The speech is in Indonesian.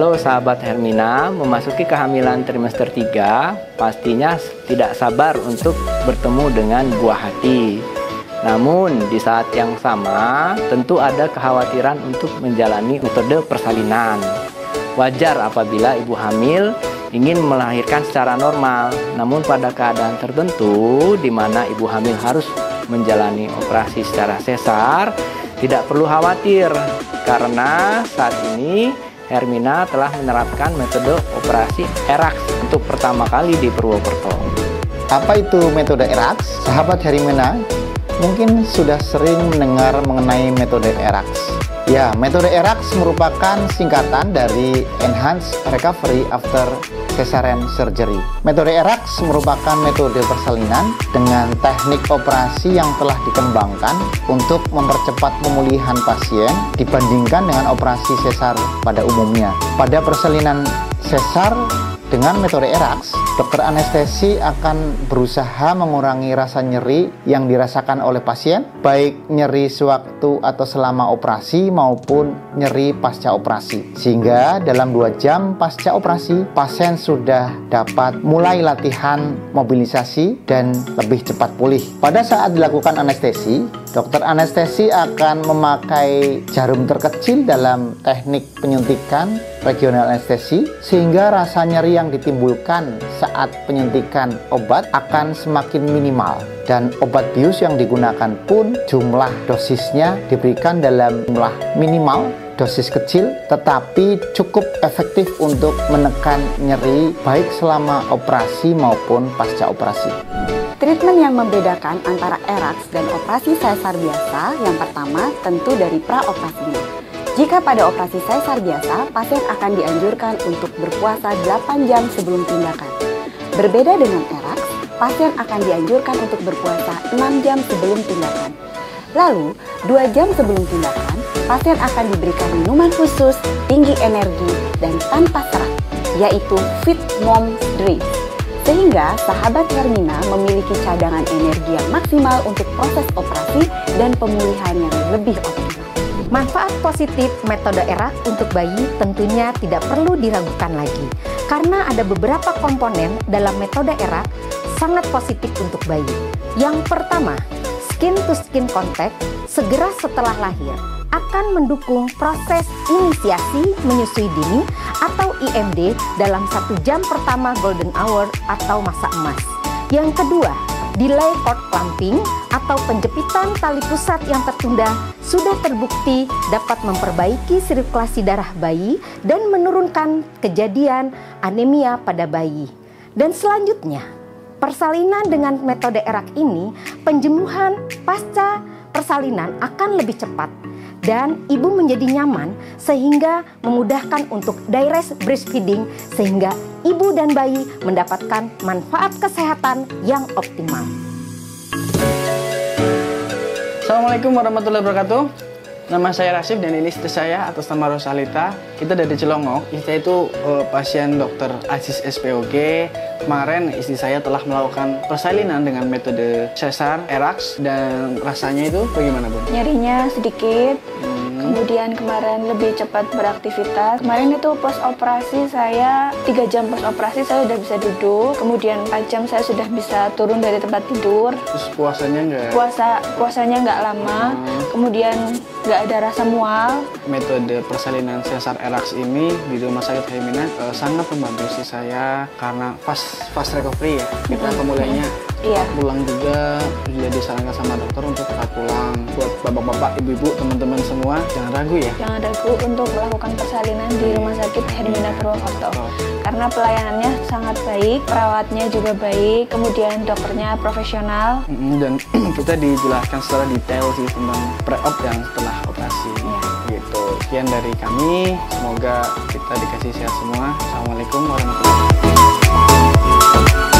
Kalau sahabat Hermina memasuki kehamilan trimester 3, pastinya tidak sabar untuk bertemu dengan buah hati. Namun di saat yang sama, tentu ada kekhawatiran untuk menjalani metode persalinan. Wajar apabila ibu hamil ingin melahirkan secara normal, namun pada keadaan tertentu di mana ibu hamil harus menjalani operasi secara sesar, tidak perlu khawatir karena saat ini Hermina telah menerapkan metode operasi ERAX untuk pertama kali di Purwokerto. Apa itu metode ERAX? Sahabat Hermina mungkin sudah sering mendengar mengenai metode ERAX. Ya, metode ERAX merupakan singkatan dari Enhanced Recovery After Cesarean Surgery. Metode ERAX merupakan metode persalinan dengan teknik operasi yang telah dikembangkan untuk mempercepat pemulihan pasien dibandingkan dengan operasi sesar pada umumnya. Pada persalinan sesar dengan metode ERAX, dokter anestesi akan berusaha mengurangi rasa nyeri yang dirasakan oleh pasien, baik nyeri sewaktu atau selama operasi maupun nyeri pasca operasi. Sehingga dalam 2 jam pasca operasi, pasien sudah dapat mulai latihan mobilisasi dan lebih cepat pulih. Pada saat dilakukan anestesi, dokter anestesi akan memakai jarum terkecil dalam teknik penyuntikan regional anestesi, sehingga rasa nyeri yang ditimbulkan saat penyuntikan obat akan semakin minimal, dan obat bius yang digunakan pun jumlah dosisnya diberikan dalam jumlah minimal, dosis kecil tetapi cukup efektif untuk menekan nyeri baik selama operasi maupun pasca operasi. Treatment yang membedakan antara ERAX dan operasi sesar biasa yang pertama tentu dari praoperasinya. Jika pada operasi sesar biasa, pasien akan dianjurkan untuk berpuasa 8 jam sebelum tindakan. Berbeda dengan ERAX, pasien akan dianjurkan untuk berpuasa 6 jam sebelum tindakan. Lalu, 2 jam sebelum tindakan, pasien akan diberikan minuman khusus, tinggi energi, dan tanpa serat, yaitu Fit Mom Drink. Sehingga sahabat Hermina memiliki cadangan energi yang maksimal untuk proses operasi dan pemulihan yang lebih optimal. Manfaat positif metode ERAX untuk bayi tentunya tidak perlu diragukan lagi, karena ada beberapa komponen dalam metode ERAX sangat positif untuk bayi. Yang pertama, skin to skin contact segera setelah lahir akan mendukung proses inisiasi menyusui dini atau IMD dalam 1 jam pertama golden hour atau masa emas. Yang kedua, delay cord clamping atau penjepitan tali pusat yang tertunda sudah terbukti dapat memperbaiki sirkulasi darah bayi dan menurunkan kejadian anemia pada bayi. Dan selanjutnya, persalinan dengan metode ERAX ini, penjemuhan pasca persalinan akan lebih cepat dan ibu menjadi nyaman sehingga memudahkan untuk direct breastfeeding sehingga ibu dan bayi mendapatkan manfaat kesehatan yang optimal. Assalamualaikum warahmatullahi wabarakatuh. Nama saya Rasif dan ini istri saya atas nama Rosalita. Kita dari Cilongok. Istri saya itu pasien dokter Aziz SPOG. Kemarin istri saya telah melakukan persalinan dengan metode sesar ERAX dan rasanya itu bagaimana, Bu? Nyerinya sedikit. Kemudian kemarin lebih cepat beraktivitas. Kemarin itu post operasi saya 3 jam post operasi saya sudah bisa duduk. Kemudian 4 jam saya sudah bisa turun dari tempat tidur. Terus puasanya enggak? Puasanya nggak lama. Kemudian nggak ada rasa mual. Metode persalinan sesar ERAX ini di rumah sakit Hermina sangat membantu istri saya karena fast recovery ya. Kita pemulihannya pulang juga sudah disarankan sama dokter untuk cepat pulang. Buat bapak-bapak, ibu-ibu, teman-teman semua jangan ragu ya. Jangan ragu untuk melakukan persalinan di rumah sakit Hermina Purwokerto. Karena pelayanannya sangat baik, perawatnya juga baik, kemudian dokternya profesional. Dan kita dijelaskan secara detail sih tentang pre-op dan setelah operasi. Gitu. Sekian dari kami, semoga kita dikasih sehat semua. Assalamualaikum warahmatullahi wabarakatuh.